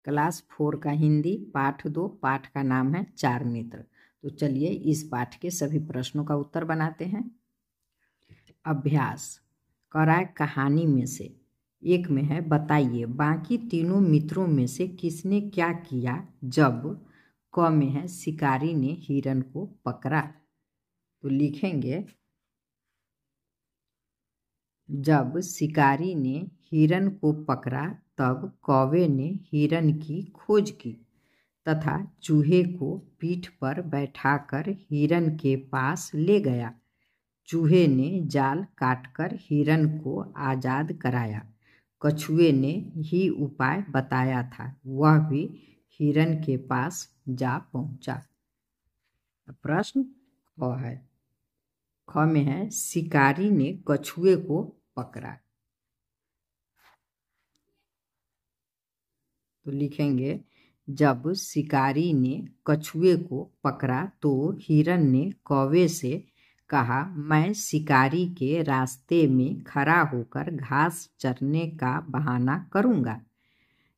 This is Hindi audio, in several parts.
क्लास 4 का हिंदी पाठ 2। पाठ का नाम है चार मित्र। तो चलिए इस पाठ के सभी प्रश्नों का उत्तर बनाते हैं। अभ्यास कराए कहानी में से एक में है, बताइए बाकी तीनों मित्रों में से किसने क्या किया जब क में है शिकारी ने हिरन को पकड़ा। तो लिखेंगे जब शिकारी ने हिरन को पकड़ा तब कौवे ने हिरन की खोज की तथा चूहे को पीठ पर बैठाकर हिरन के पास ले गया। चूहे ने जाल काटकर हिरन को आज़ाद कराया। कछुए ने ही उपाय बताया था, वह भी हिरन के पास जा पहुंचा। प्रश्न ख है, ख में है शिकारी ने कछुए को पकड़ा। तो लिखेंगे जब शिकारी ने कछुए को पकड़ा तो हिरन ने कौवे से कहा, मैं शिकारी के रास्ते में खड़ा होकर घास चरने का बहाना करूंगा।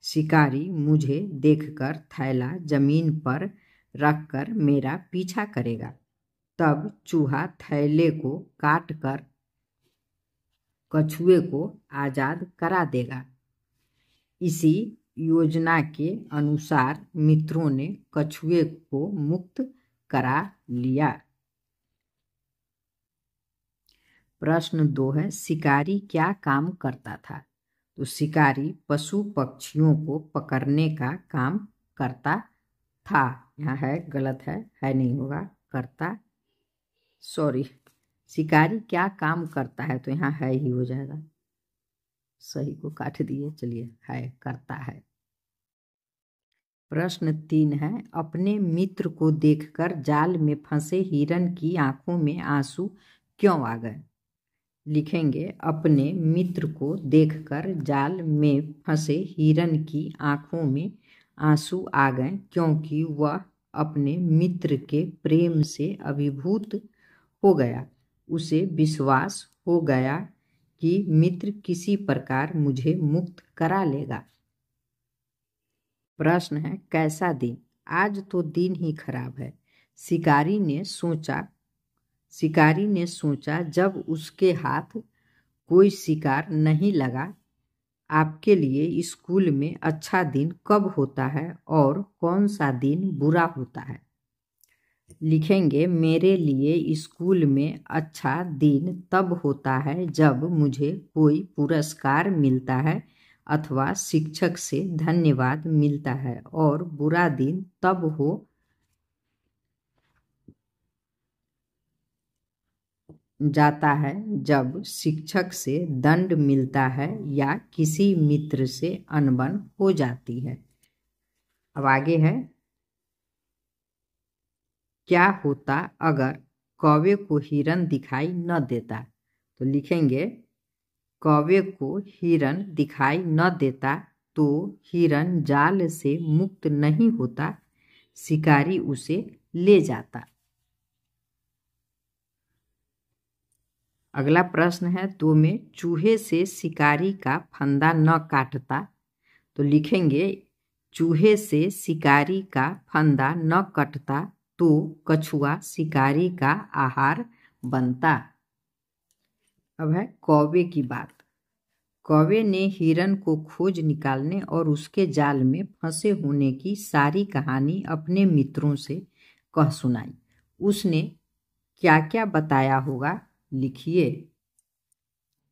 शिकारी मुझे देखकर थैला जमीन पर रखकर मेरा पीछा करेगा। तब चूहा थैले को काटकर कछुए को आज़ाद करा देगा। इसी योजना के अनुसार मित्रों ने कछुए को मुक्त करा लिया। प्रश्न 2 है, शिकारी क्या काम करता था। तो शिकारी पशु पक्षियों को पकड़ने का काम करता था। यहाँ है, गलत है नहीं होगा, करता, सॉरी, शिकारी क्या काम करता है, तो यहाँ है ही हो जाएगा, सही को काट दिए, चलिए है, करता है। प्रश्न 3 है, अपने मित्र को देखकर जाल में फंसे हिरन की आंखों में आंसू क्यों आ गए। लिखेंगे अपने मित्र को देखकर जाल में फंसे हिरन की आंखों में आंसू आ गए क्योंकि वह अपने मित्र के प्रेम से अभिभूत हो गया। उसे विश्वास हो गया कि मित्र किसी प्रकार मुझे मुक्त करा लेगा। प्रश्न है, कैसा दिन। आज तो दिन ही खराब है। शिकारी ने सोचा जब उसके हाथ कोई शिकार नहीं लगा। आपके लिए स्कूल में अच्छा दिन कब होता है और कौन सा दिन बुरा होता है। लिखेंगे मेरे लिए स्कूल में अच्छा दिन तब होता है जब मुझे कोई पुरस्कार मिलता है अथवा शिक्षक से धन्यवाद मिलता है, और बुरा दिन तब हो जाता है जब शिक्षक से दंड मिलता है या किसी मित्र से अनबन हो जाती है। अब आगे है, क्या होता अगर कौवे को हिरन दिखाई न देता। तो लिखेंगे कौवे को हिरन दिखाई न देता तो हिरन जाल से मुक्त नहीं होता, शिकारी उसे ले जाता। अगला प्रश्न है, 2 में चूहे से शिकारी का फंदा न काटता। तो लिखेंगे चूहे से शिकारी का फंदा न कटता तो कछुआ शिकारी का आहार बनता। अब है कौवे की बात। कौवे ने हिरन को खोज निकालने और उसके जाल में फंसे होने की सारी कहानी अपने मित्रों से कह सुनाई। उसने क्या क्या बताया होगा, लिखिए।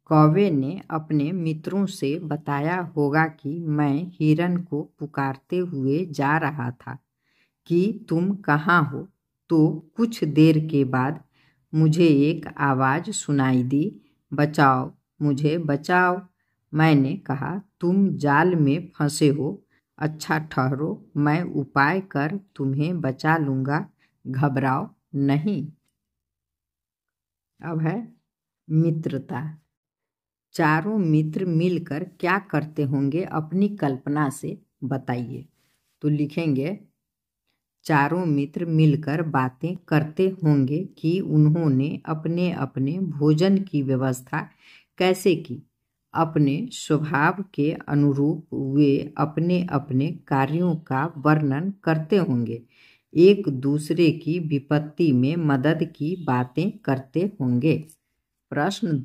कौवे ने अपने मित्रों से बताया होगा कि मैं हिरन को पुकारते हुए जा रहा था कि तुम कहाँ हो। तो कुछ देर के बाद मुझे एक आवाज़ सुनाई दी, बचाओ मुझे बचाओ। मैंने कहा तुम जाल में फंसे हो, अच्छा ठहरो, मैं उपाय कर तुम्हें बचा लूँगा, घबराओ नहीं। अब है मित्रता। चारों मित्र मिलकर क्या करते होंगे, अपनी कल्पना से बताइए। तो लिखेंगे चारों मित्र मिलकर बातें करते होंगे कि उन्होंने अपने अपने भोजन की व्यवस्था कैसे की। अपने स्वभाव के अनुरूप वे अपने अपने कार्यों का वर्णन करते होंगे, एक दूसरे की विपत्ति में मदद की बातें करते होंगे। प्रश्न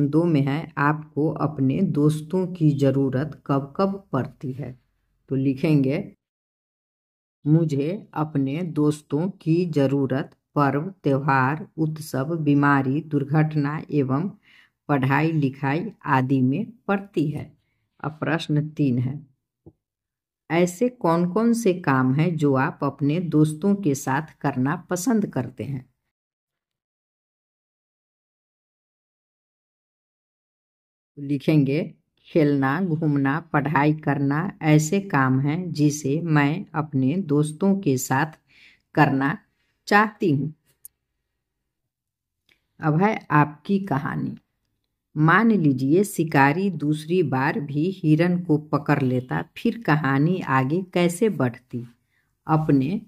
2 में है, आपको अपने दोस्तों की ज़रूरत कब कब पड़ती है? तो लिखेंगे, मुझे अपने दोस्तों की ज़रूरत पर्व, त्योहार, उत्सव, बीमारी, दुर्घटना एवं पढ़ाई लिखाई आदि में पड़ती है। अब प्रश्न 3 है, ऐसे कौन कौन से काम हैं जो आप अपने दोस्तों के साथ करना पसंद करते हैं? लिखेंगे, खेलना, घूमना, पढ़ाई करना ऐसे काम हैं जिसे मैं अपने दोस्तों के साथ करना चाहती हूँ। अब है आपकी कहानी। मान लीजिए शिकारी दूसरी बार भी हिरन को पकड़ लेता, फिर कहानी आगे कैसे बढ़ती? अपने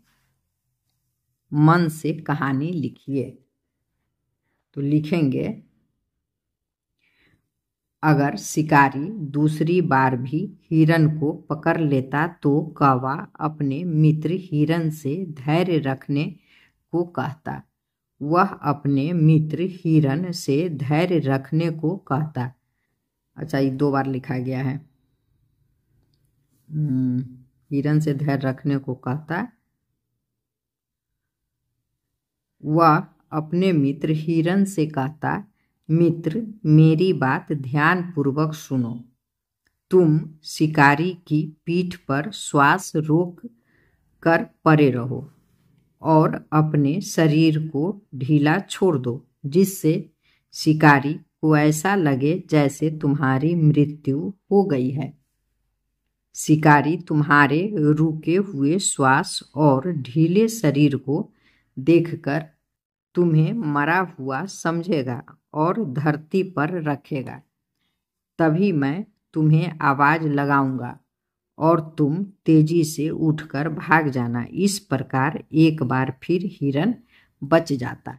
मन से कहानी लिखिए। तो लिखेंगे, अगर शिकारी दूसरी बार भी हिरन को पकड़ लेता तो कौवा अपने मित्र हिरन से धैर्य रखने को कहता। वह अपने मित्र हिरन से धैर्य रखने को कहता। अच्छा, ये 2 बार लिखा गया है। हिरन से धैर्य रखने को कहता। वह अपने मित्र हिरन से कहता, मित्र मेरी बात ध्यानपूर्वक सुनो। तुम शिकारी की पीठ पर श्वास रोक कर पड़े रहो और अपने शरीर को ढीला छोड़ दो, जिससे शिकारी को ऐसा लगे जैसे तुम्हारी मृत्यु हो गई है। शिकारी तुम्हारे रुके हुए श्वास और ढीले शरीर को देखकर तुम्हें मरा हुआ समझेगा और धरती पर रखेगा। तभी मैं तुम्हें आवाज लगाऊंगा और तुम तेजी से उठकर भाग जाना। इस प्रकार एक बार फिर हिरन बच जाता।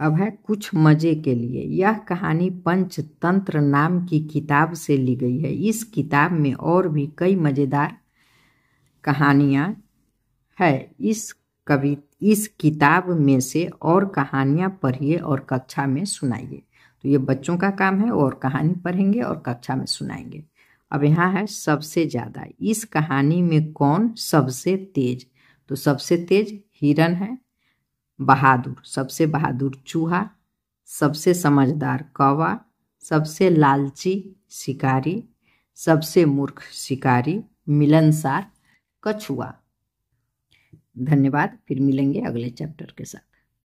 अब है कुछ मजे के लिए। यह कहानी पंचतंत्र नाम की किताब से ली गई है। इस किताब में और भी कई मजेदार कहानियां है। इस किताब में से और कहानियां पढ़िए और कक्षा में सुनाइए। तो ये बच्चों का काम है, और कहानी पढ़ेंगे और कक्षा में सुनाएंगे। अब यहाँ है सबसे ज़्यादा। इस कहानी में कौन सबसे तेज? तो सबसे तेज हिरन है। बहादुर, सबसे बहादुर चूहा। सबसे समझदार कौवा। सबसे लालची शिकारी। सबसे मूर्ख शिकारी। मिलनसार कछुआ। धन्यवाद। फिर मिलेंगे अगले चैप्टर के साथ।